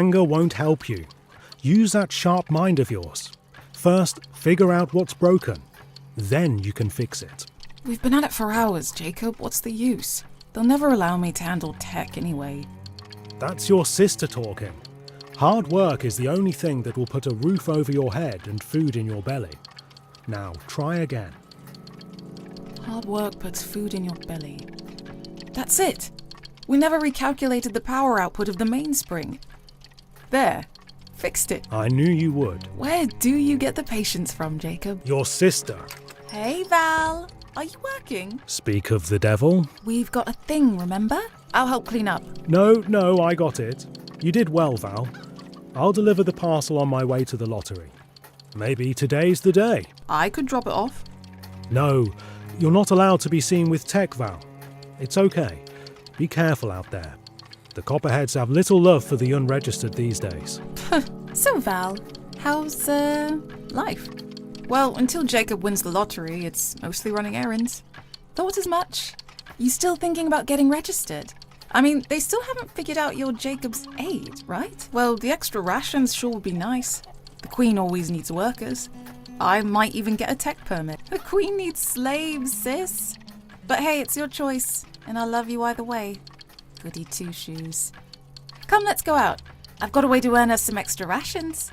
Anger won't help you. Use that sharp mind of yours. First, figure out what's broken. Then you can fix it. We've been at it for hours, Jacob. What's the use? They'll never allow me to handle tech anyway. That's your sister talking. Hard work is the only thing that will put a roof over your head and food in your belly. Now, try again. Hard work puts food in your belly. That's it! We never recalculated the power output of the mainspring. There. Fixed it. I knew you would. Where do you get the patience from, Jacob? Your sister. Hey, Val. Are you working? Speak of the devil. We've got a thing, remember? I'll help clean up. No, I got it. You did well, Val. I'll deliver the parcel on my way to the lottery. Maybe today's the day. I could drop it off. No, you're not allowed to be seen with tech, Val. It's okay. Be careful out there. The Copperheads have little love for the unregistered these days. So, Val, how's, life? Well, until Jacob wins the lottery, it's mostly running errands. Thought as much. You still thinking about getting registered? I mean, they still haven't figured out you're Jacob's aide, right? Well, the extra rations sure would be nice. The Queen always needs workers. I might even get a tech permit. The Queen needs slaves, sis. But hey, it's your choice, and I'll love you either way. Goody two-shoes. Come, let's go out. I've got a way to earn us some extra rations.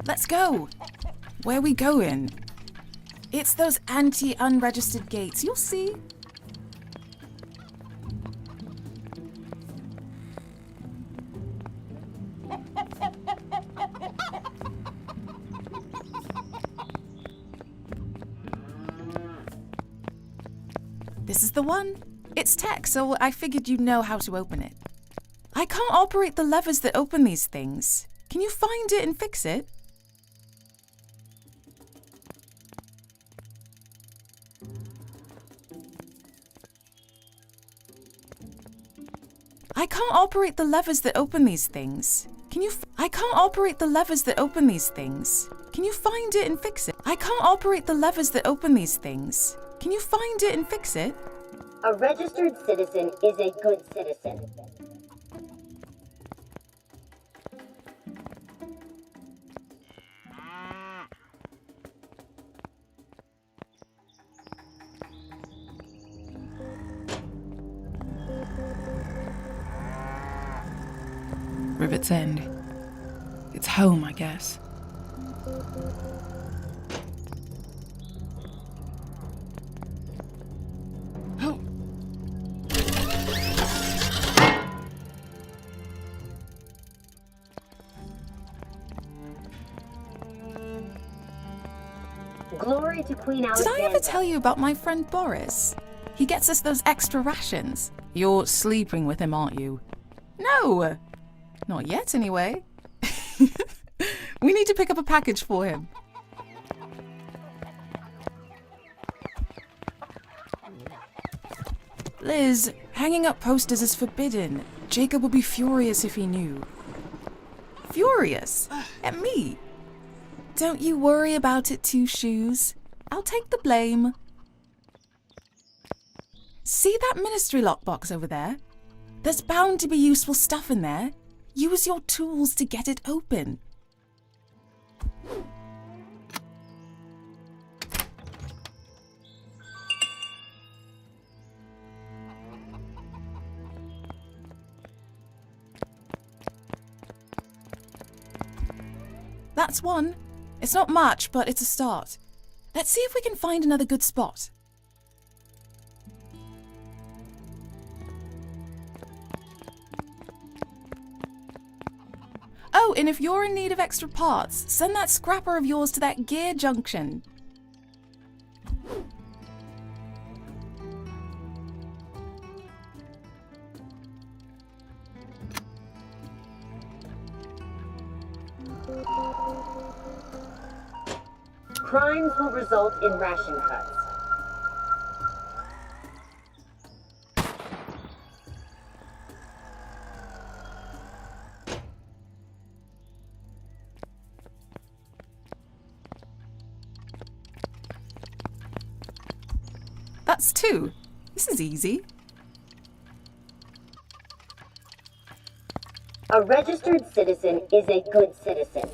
Let's go. Where are we going? It's those anti-unregistered gates. You'll see. This is the one. It's tech, so I figured you'd know how to open it. I can't operate the levers that open these things. Can you find it and fix it? I can't operate the levers that open these things. I can't operate the levers that open these things. Can you find it and fix it? I can't operate the levers that open these things. Can you find it and fix it? A registered citizen is a good citizen. Rivet's End. It's home, I guess. Oh. Glory to Queen Did Alexandra. I ever tell you about my friend Boris? He gets us those extra rations. You're sleeping with him, aren't you? No! Not yet, anyway. We need to pick up a package for him. Liz, hanging up posters is forbidden. Jacob would be furious if he knew. Furious? At me? Don't you worry about it, Two Shoes. I'll take the blame. See that ministry lockbox over there? There's bound to be useful stuff in there. Use your tools to get it open. That's one. It's not much, but it's a start. Let's see if we can find another good spot. Oh, and if you're in need of extra parts, send that scrapper of yours to that gear junction. Crimes will result in ration cuts. That's two. This is easy. A registered citizen is a good citizen.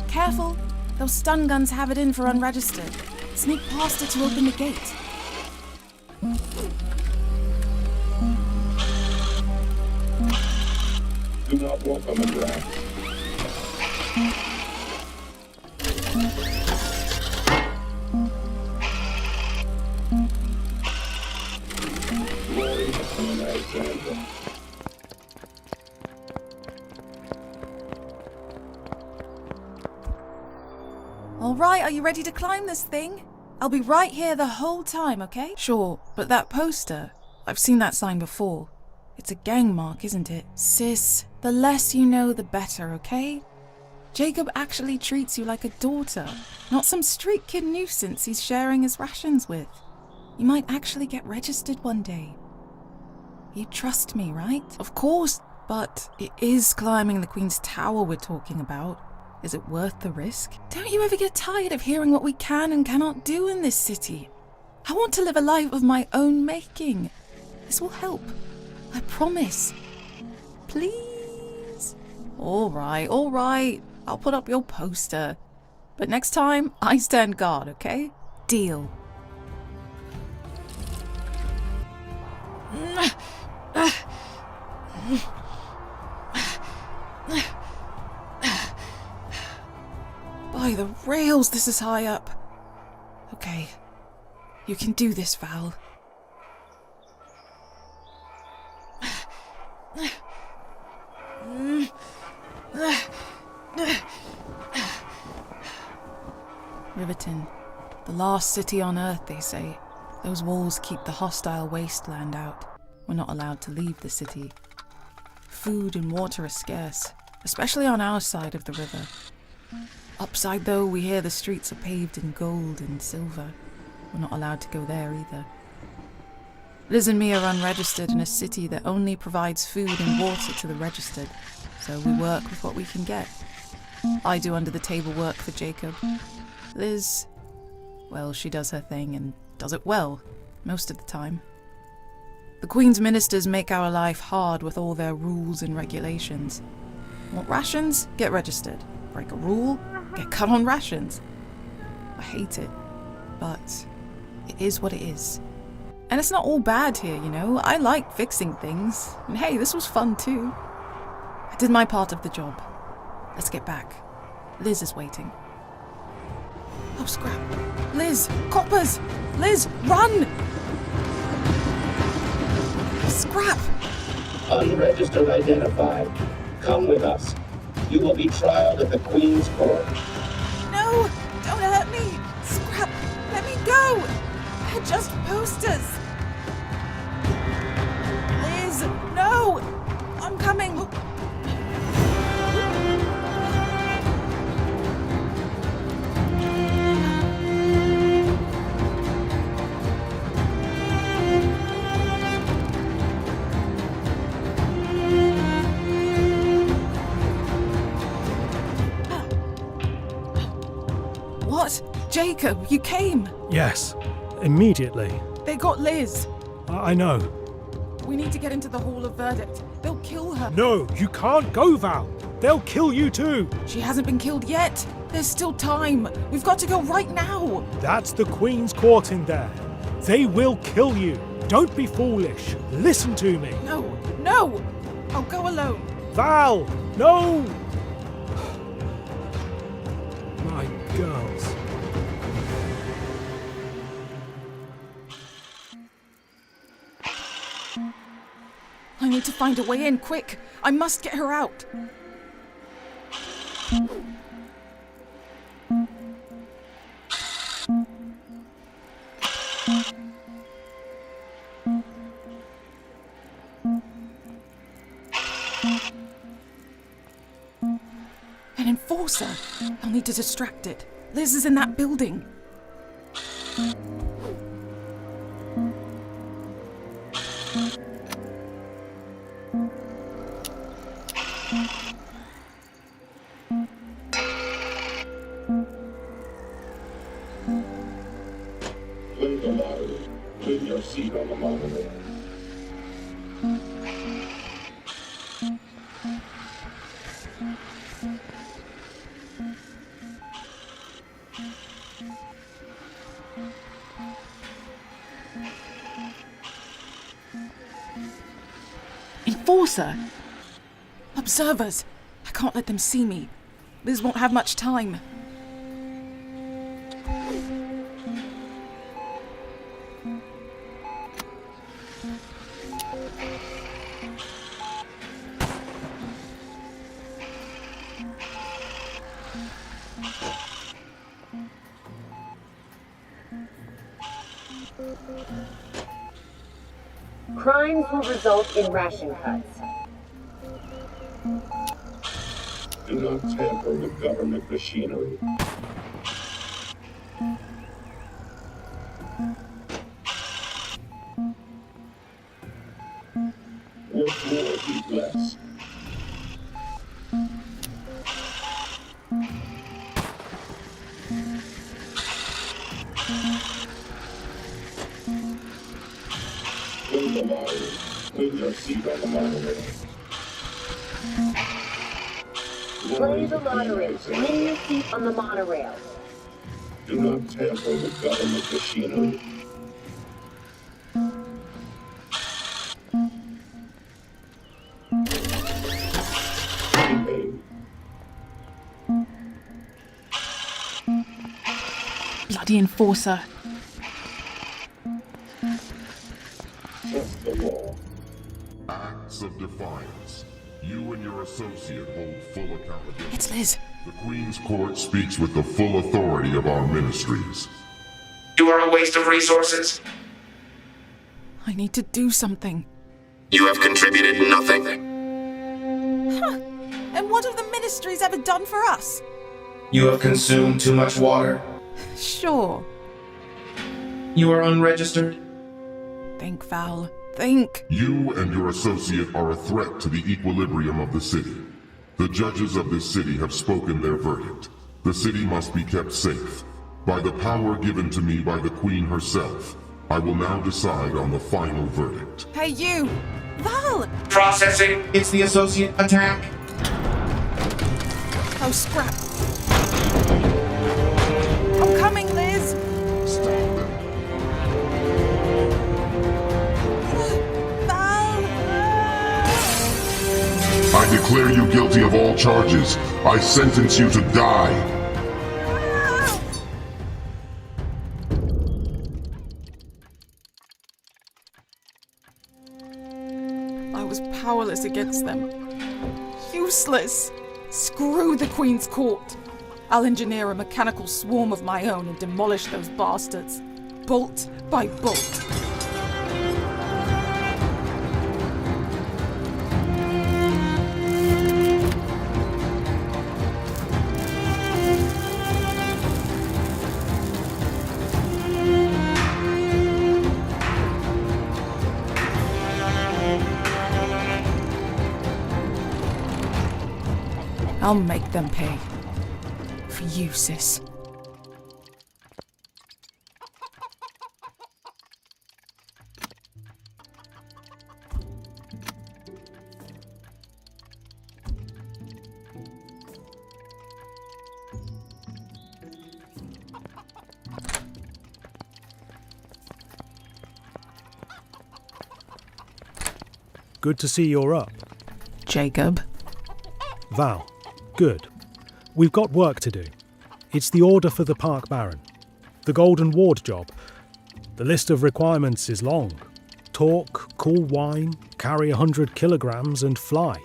Careful. Those stun guns have it in for unregistered. Sneak past it to open the gate. Do not walk on the grass. Glory to Queen Alexandra. All right, are you ready to climb this thing? I'll be right here the whole time, okay? Sure, but that poster, I've seen that sign before. It's a gang mark, isn't it? Sis, the less you know, the better, okay? Jacob actually treats you like a daughter, not some street kid nuisance he's sharing his rations with. You might actually get registered one day. You trust me, right? Of course, but it is climbing the Queen's Tower we're talking about. Is it worth the risk? Don't you ever get tired of hearing what we can and cannot do in this city? I want to live a life of my own making. This will help. I promise. Please? All right. I'll put up your poster. But next time, I stand guard, okay? Deal. By the rails, this is high up. Okay. You can do this, Val. Riverton. The last city on Earth, they say. Those walls keep the hostile wasteland out. We're not allowed to leave the city. Food and water are scarce, especially on our side of the river. Upside, though, we hear the streets are paved in gold and silver. We're not allowed to go there either. Liz and me are unregistered in a city that only provides food and water to the registered, so we work with what we can get. I do under-the-table work for Jacob. Liz, well, she does her thing and does it well, most of the time. The Queen's ministers make our life hard with all their rules and regulations. Want rations? Get registered. Break a rule? Get cut on rations. I hate it, but it is what it is. And it's not all bad here, you know. I like fixing things. And hey, this was fun too. I did my part of the job. Let's get back. Liz is waiting. Oh, scrap. Liz! Coppers! Liz, run! Scrap! Unregistered identified. Come with us. You will be trialed at the Queen's Court. No! Don't hurt me! Scrap! Let me go! They're just posters! Liz! No! I'm coming! What? Jacob, you came! Yes, immediately. They got Liz! I know. We need to get into the Hall of Verdict. They'll kill her. No, you can't go, Val. They'll kill you too. She hasn't been killed yet. There's still time. We've got to go right now. That's the Queen's Court in there. They will kill you. Don't be foolish. Listen to me. No! I'll go alone. Val, no! My girls. I need to find a way in, quick. I must get her out. An enforcer. I'll need to distract it. Liz is in that building. Liz, seat on the monorail. Enforcer! Observers! I can't let them see me. Liz won't have much time. Crimes will result in ration cuts. Do not tamper with government machinery. Work more, eat less. Clean the line. Clean your seat on the monorail. Play the lottery. Win your seat on the monorail. Do not tamper with government machinery. Behave. Bloody enforcer. Trust the law. Acts of defiance. You and your associate hold full accountability. It's Liz. The Queen's Court speaks with the full authority of our ministries. You are a waste of resources. I need to do something. You have contributed nothing. And what have the ministries ever done for us? You have consumed too much water. Sure. You are unregistered. Think, Val. Think. You and your associate are a threat to the equilibrium of the city. The judges of this city have spoken their verdict. The city must be kept safe. By the power given to me by the Queen herself, I will now decide on the final verdict. Hey, you! Val! Processing. It's the associate attack. Oh, scrap. I'm coming, Liz! Stop them. Val! I declare you guilty of all charges. I sentence you to die. I was powerless against them. Useless! Screw the Queen's Court! I'll engineer a mechanical swarm of my own and demolish those bastards. Bolt by bolt. I'll make them pay. For you, sis. Good to see you're up. Jacob. Val, good. We've got work to do. It's the order for the Park Baron. The Golden Ward job. The list of requirements is long. Talk, cool wine, carry 100 kilograms and fly.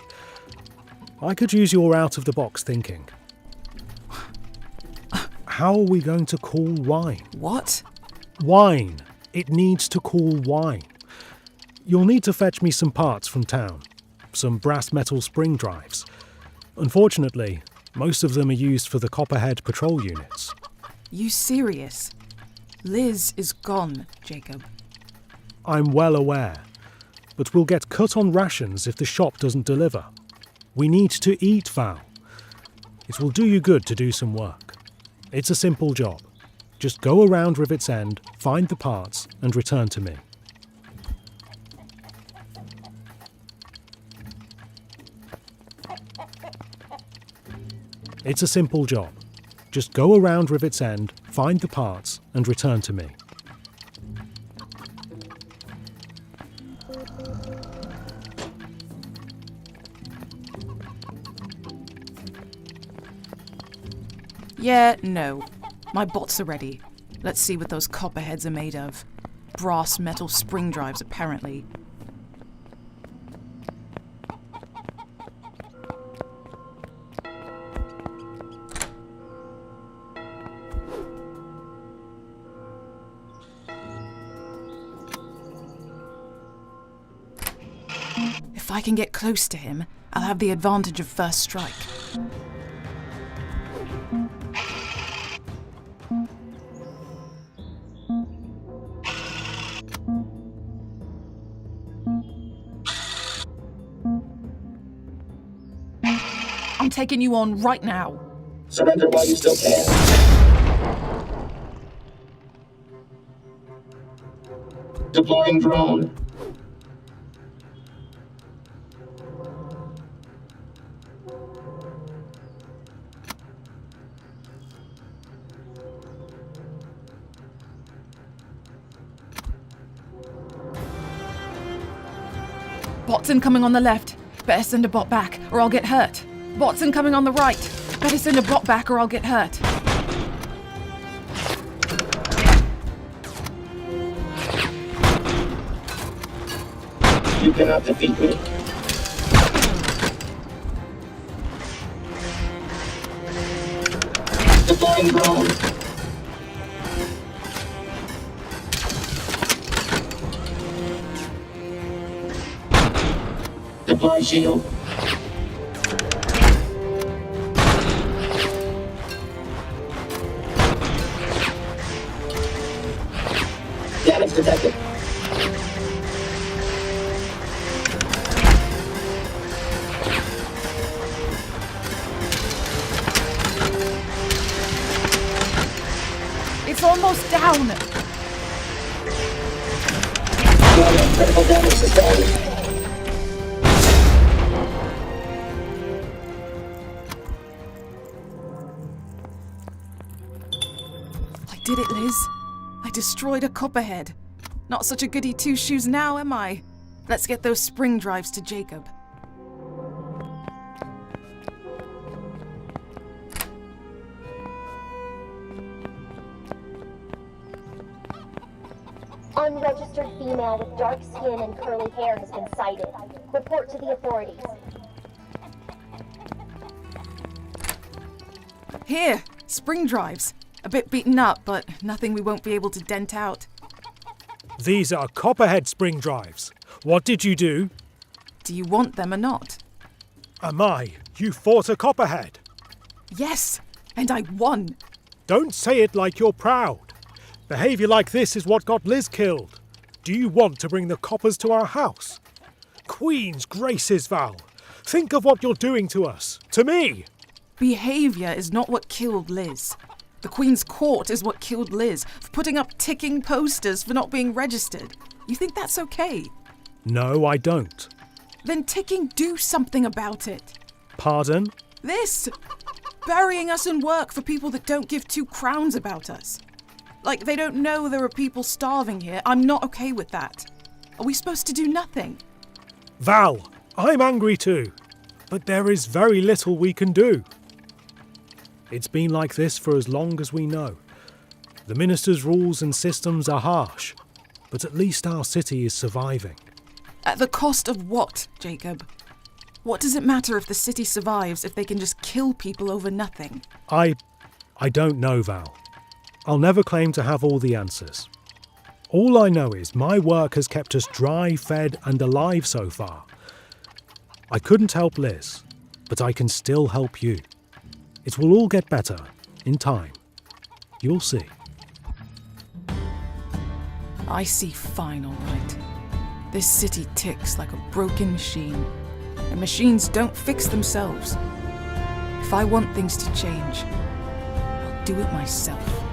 I could use your out-of-the-box thinking. How are we going to cool wine? What? Wine. It needs to cool wine. You'll need to fetch me some parts from town. Some brass metal spring drives. Unfortunately, most of them are used for the Copperhead patrol units. You serious? Liz is gone, Jacob. I'm well aware, but we'll get cut on rations if the shop doesn't deliver. We need to eat, Val. It will do you good to do some work. It's a simple job. Just go around Rivet's End, find the parts, and return to me. It's a simple job. Just go around Rivet's End, find the parts, and return to me. Yeah, no. My bots are ready. Let's see what those copperheads are made of. Brass metal spring drives, apparently. If I can get close to him, I'll have the advantage of first strike. I'm taking you on right now. Surrender while you still can. Deploying drone. Bots incoming on the left. Better send a bot back, or I'll get hurt. Bots incoming on the right. Better send a bot back, or I'll get hurt. You cannot defeat me. Deploying drone. Deploy shield. Damage detected. It's almost down. Critical damage sustained. I did it, Liz. I destroyed a copperhead. Not such a goody two-shoes now, am I? Let's get those spring drives to Jacob. Unregistered female with dark skin and curly hair has been sighted. Report to the authorities. Here, spring drives. A bit beaten up, but nothing we won't be able to dent out. These are copperhead spring drives. What did you do? Do you want them or not? You fought a copperhead. Yes, and I won. Don't say it like you're proud. Behaviour like this is what got Liz killed. Do you want to bring the coppers to our house? Queen's graces, Val. Think of what you're doing to us. To me. Behaviour is not what killed Liz. The Queen's Court is what killed Liz, for putting up ticking posters for not being registered. You think that's okay? No, I don't. Then ticking, do something about it. Pardon? This! Burying us in work for people that don't give 2 crowns about us. Like they don't know there are people starving here. I'm not okay with that. Are we supposed to do nothing? Val, I'm angry too. But there is very little we can do. It's been like this for as long as we know. The minister's rules and systems are harsh, but at least our city is surviving. At the cost of what, Jacob? What does it matter if the city survives if they can just kill people over nothing? I don't know, Val. I'll never claim to have all the answers. All I know is my work has kept us dry, fed and alive so far. I couldn't help Liz, but I can still help you. It will all get better, in time. You'll see. I see fine, all right. This city ticks like a broken machine, and machines don't fix themselves. If I want things to change, I'll do it myself.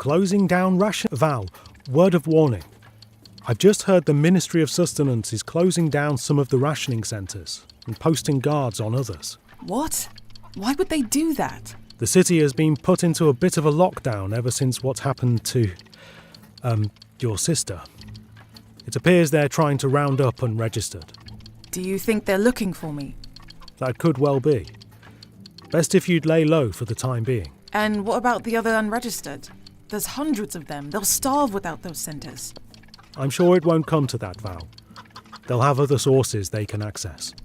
closing down ration... Val, word of warning. I've just heard the Ministry of Sustenance is closing down some of the rationing centres and posting guards on others. What? Why would they do that? The city has been put into a bit of a lockdown ever since what's happened to, your sister. It appears they're trying to round up unregistered. Do you think they're looking for me? That could well be. Best if you'd lay low for the time being. And what about the other unregistered? There's hundreds of them. They'll starve without those centres. I'm sure it won't come to that, Val. They'll have other sources they can access.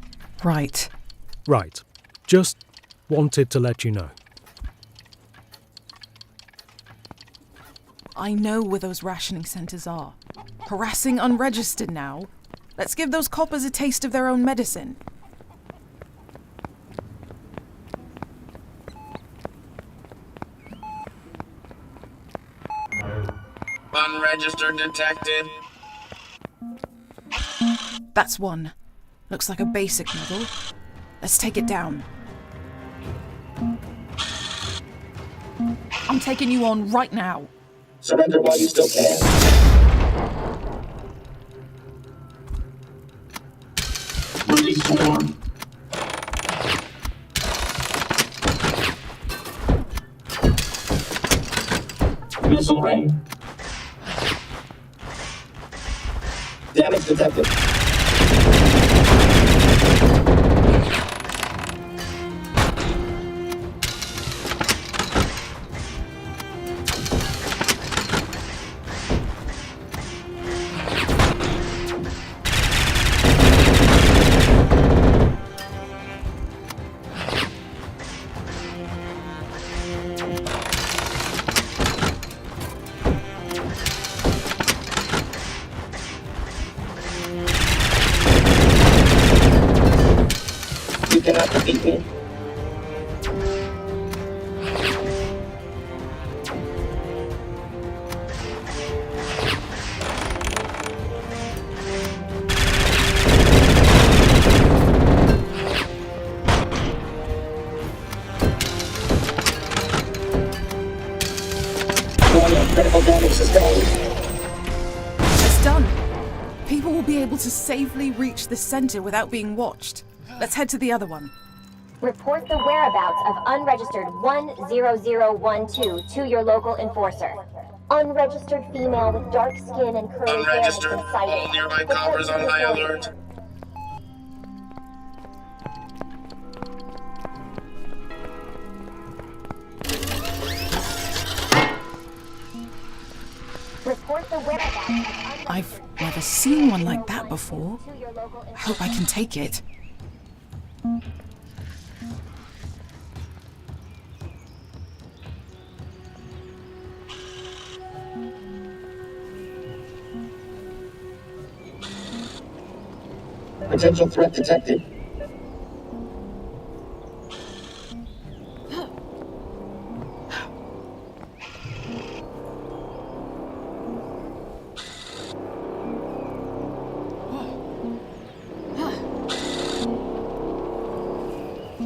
Right. Right. Just wanted to let you know. I know where those rationing centres are. Harassing unregistered now. Let's give those coppers a taste of their own medicine. Unregistered detected. That's one. Looks like a basic model. Let's take it down. I'm taking you on right now. Surrender while you still can. Release swarm. Missile rain. Damage detected. You cannot defeat me. Critical damage sustained. It's done. People will be able to safely reach the centre without being watched. Let's head to the other one. Report the whereabouts of unregistered 10012 to your local enforcer. Unregistered female with dark skin and curly hair has Unregistered. been sighted. All nearby Report coppers to on the high authorities. alert. Report the whereabouts of I've never seen one like that before. to your local I hope I can take it. Potential threat detected.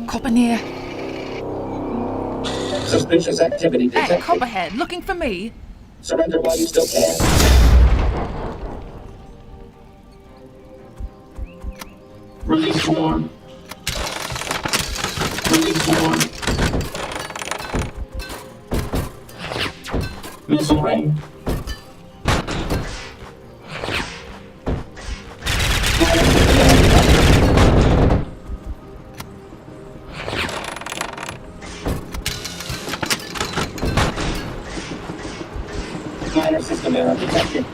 Copper near. Suspicious activity Hey, detected. Copperhead, looking for me? Surrender while you still can. Release swarm. Release swarm. Missile rain. Minor system error detected.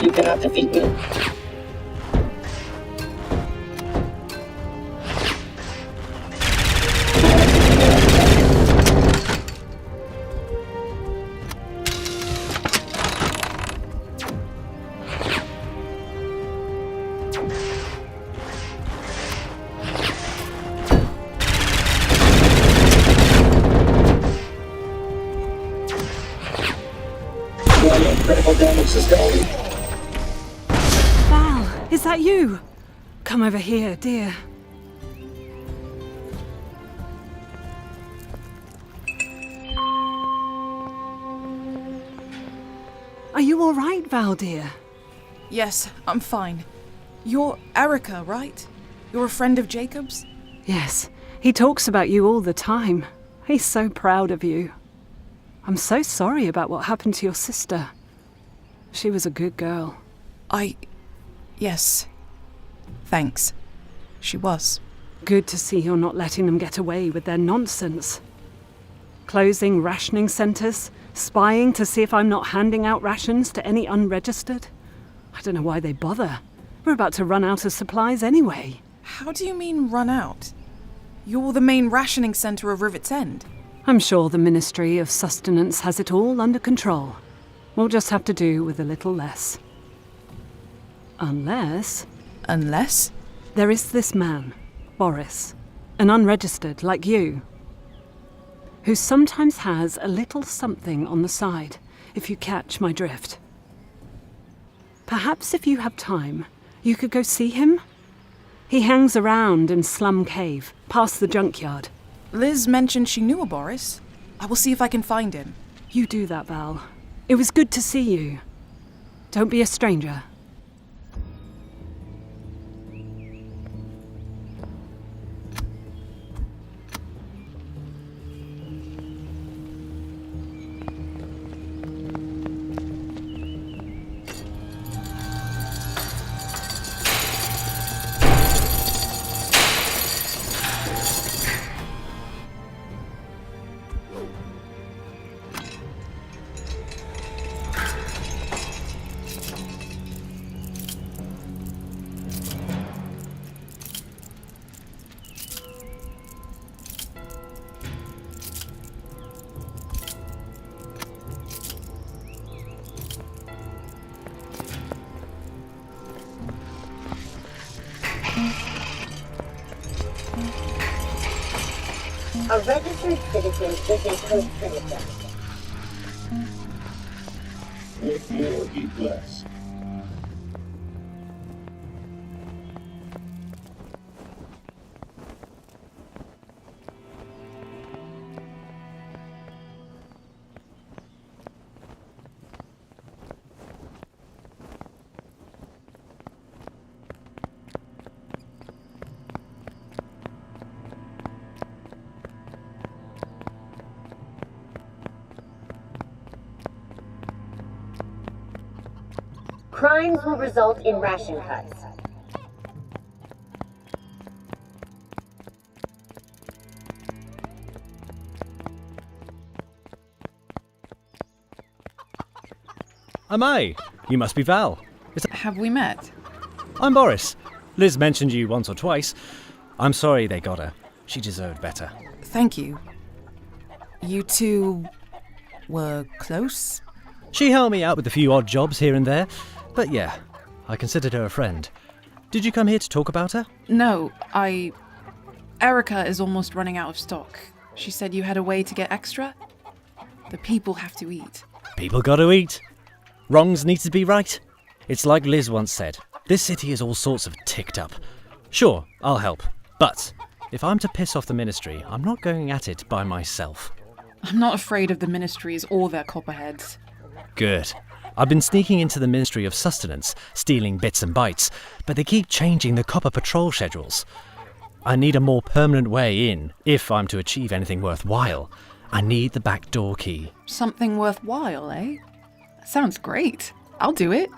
You cannot defeat me. going. Val, is that you? Come over here, dear. Are you all right, Val, dear? Yes, I'm fine. You're Erica, right? You're a friend of Jacob's? Yes, he talks about you all the time. He's so proud of you. I'm so sorry about what happened to your sister. She was a good girl. Yes. Thanks. She was. Good to see you're not letting them get away with their nonsense. Closing rationing centres, spying to see if I'm not handing out rations to any unregistered. I don't know why they bother. We're about to run out of supplies anyway. How do you mean run out? You're the main rationing centre of Rivet's End. I'm sure the Ministry of Sustenance has it all under control. We'll just have to do with a little less. Unless there is this man, Boris, an unregistered like you, who sometimes has a little something on the side, if you catch my drift. Perhaps if you have time, you could go see him? He hangs around in Slum Cave, past the junkyard. Liz mentioned she knew a Boris. I will see if I can find him. You do that, Val. It was good to see you. Don't be a stranger. A registered citizen is a co-citizen. If you be blessed. Crimes will result in ration cuts. Am I? You must be Val. Have we met? I'm Boris. Liz mentioned you once or twice. I'm sorry they got her. She deserved better. Thank you. You two were close? She helped me out with a few odd jobs here and there. But yeah, I considered her a friend. Did you come here to talk about her? No, Erica is almost running out of stock. She said you had a way to get extra. The people have to eat. People gotta eat. Wrongs need to be right. It's like Liz once said, this city is all sorts of ticked up. Sure, I'll help. But if I'm to piss off the Ministry, I'm not going at it by myself. I'm not afraid of the Ministries or their copperheads. Good. I've been sneaking into the Ministry of Sustenance, stealing bits and bytes, but they keep changing the copper patrol schedules. I need a more permanent way in, if I'm to achieve anything worthwhile. I need the back door key. Something worthwhile, eh? Sounds great. I'll do it.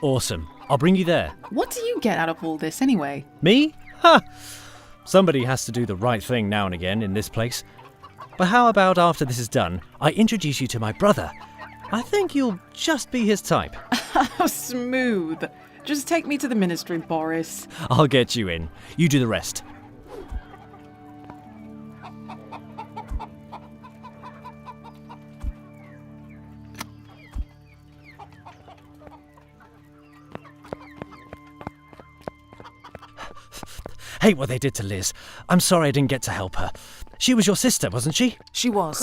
Awesome. I'll bring you there. What do you get out of all this anyway? Me? Ha! Somebody has to do the right thing now and again in this place. But how about after this is done, I introduce you to my brother? I think you'll just be his type. How smooth. Just take me to the Ministry, Boris. I'll get you in. You do the rest. Hate what they did to Liz. I'm sorry I didn't get to help her. She was your sister, wasn't she? She was.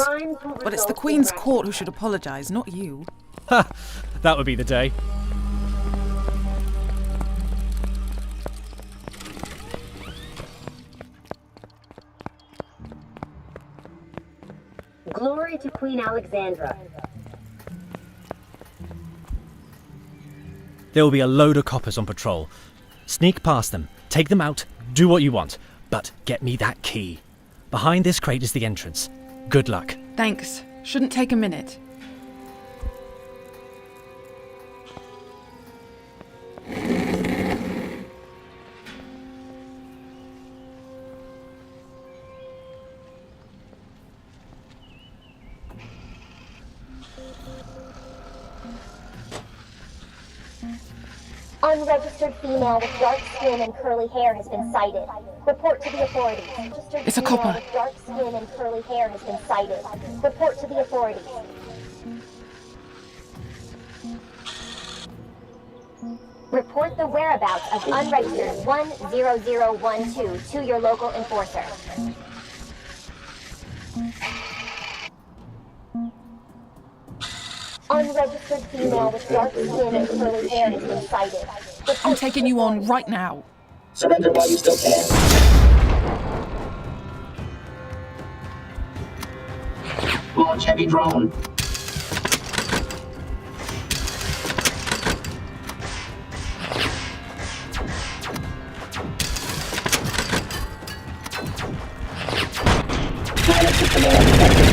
But it's the Queen's Court who should apologise, not you. Ha! That would be the day. Glory to Queen Alexandra. There will be a load of coppers on patrol. Sneak past them, take them out, do what you want, but get me that key. Behind this crate is the entrance. Good luck. Thanks. Shouldn't take a minute. Unregistered female with dark skin and curly hair has been sighted. Report to the authorities. Registered It's a female copper. with dark skin and curly hair has been sighted. Report to the authorities. Report the whereabouts of unregistered 10012 to your local enforcer. Unregistered female with dark skin and curly hair has been sighted. I'm taking you on right now. Surrender while you still can. Launch heavy drone. Pilot system error detected.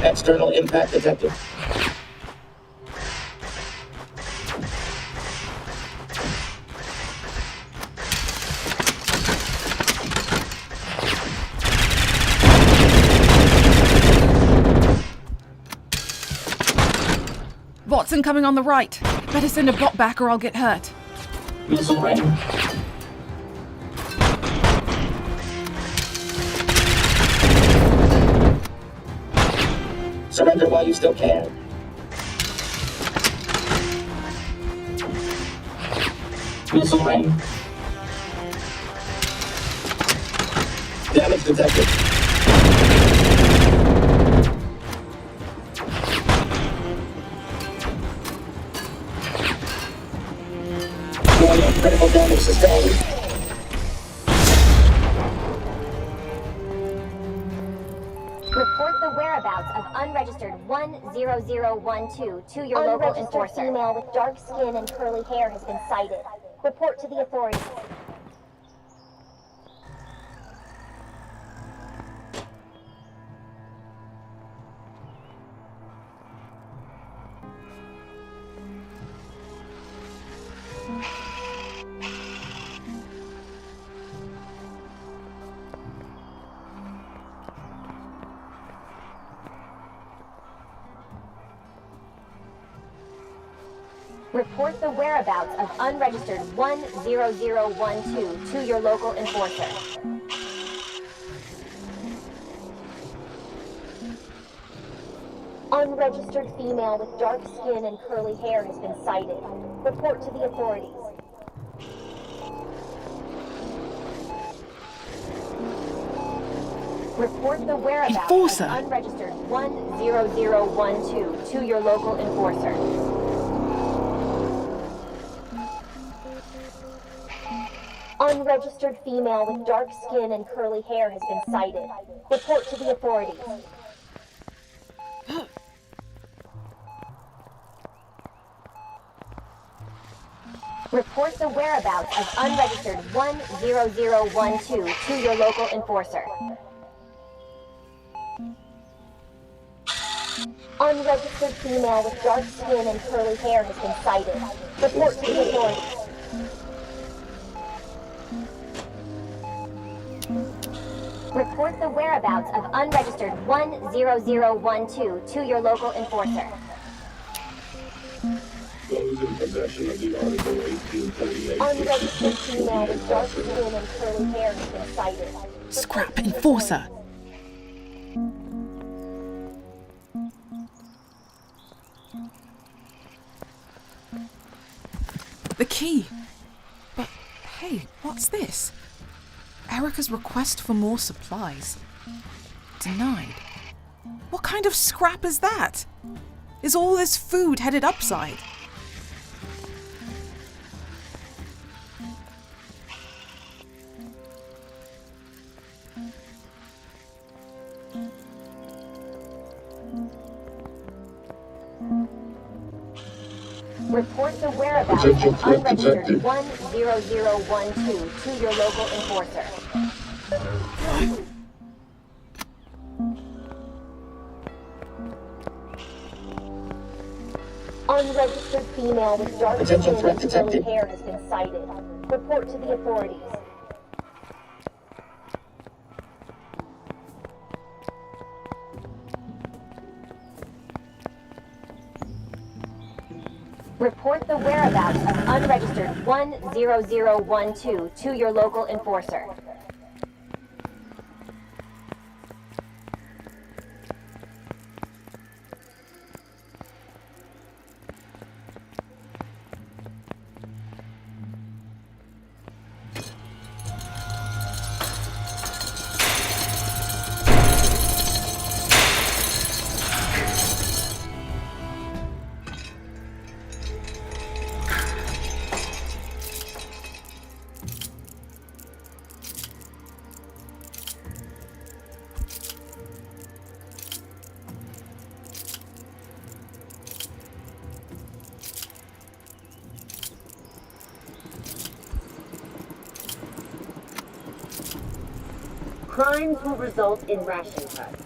External impact detected. Watson coming on the right. Better send a bot back or I'll get hurt. Missile ready. Surrender while you still can. Missile ready. Damage detected. Critical damage sustained. Report the whereabouts of unregistered 10012 to your local enforcer. Female with dark skin and curly hair has been sighted. Report to the authorities. Report the whereabouts of unregistered 10012 to your local enforcer. Unregistered female with dark skin and curly hair has been sighted. Report to the authorities. Report the whereabouts Enforcer. of unregistered 10012 to your local enforcer. Unregistered female with dark skin and curly hair has been sighted. Report to the authorities. Report the whereabouts of unregistered 10012 to your local enforcer. Unregistered female with dark skin and curly hair has been sighted. Report to the authorities. Report the whereabouts of unregistered 10012 to your local enforcer. Those in possession of the Article 1838. Unregistered female with dark skin and curly hair has been sighted. Scrap enforcer. The key. But hey, what's this? Erica's request for more supplies. Denied. What kind of scrap is that? Is all this food headed upside? Report the whereabouts of unregistered 10012 to your local enforcer. Unregistered female with dark skin and curly hair has been sighted. Report to the authorities. Report the whereabouts of unregistered 10012 to your local enforcer. Crimes will result in ration cuts.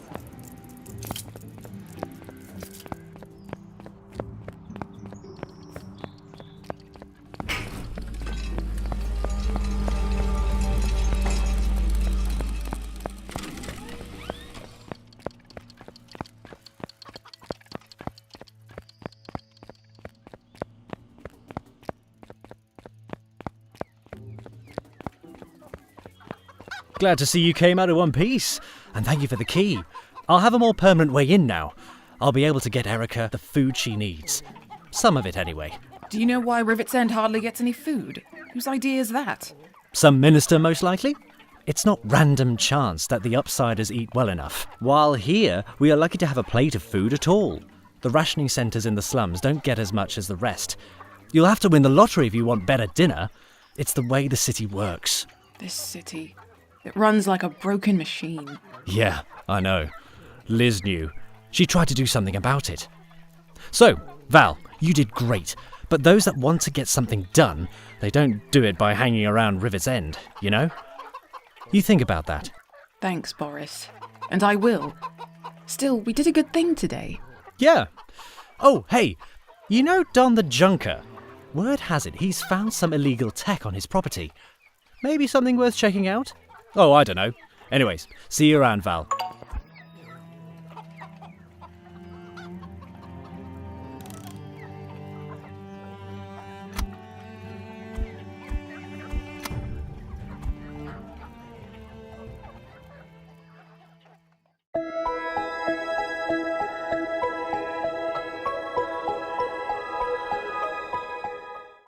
Glad to see you came out in one piece, and thank you for the key. I'll have a more permanent way in now. I'll be able to get Erica the food she needs. Some of it, anyway. Do you know why Rivet's End hardly gets any food? Whose idea is that? Some minister, most likely? It's not random chance that the upsiders eat well enough. While here, we are lucky to have a plate of food at all. The rationing centres in the slums don't get as much as the rest. You'll have to win the lottery if you want better dinner. It's the way the city works. This city. It runs like a broken machine. Yeah, I know. Liz knew. She tried to do something about it. So, Val, you did great. But those that want to get something done, they don't do it by hanging around Rivet's End, you know? You think about that. Thanks, Boris. And I will. Still, we did a good thing today. Yeah. Oh, hey, you know Don the Junker? Word has it he's found some illegal tech on his property. Maybe something worth checking out? Oh, I don't know. Anyways, see you around, Val.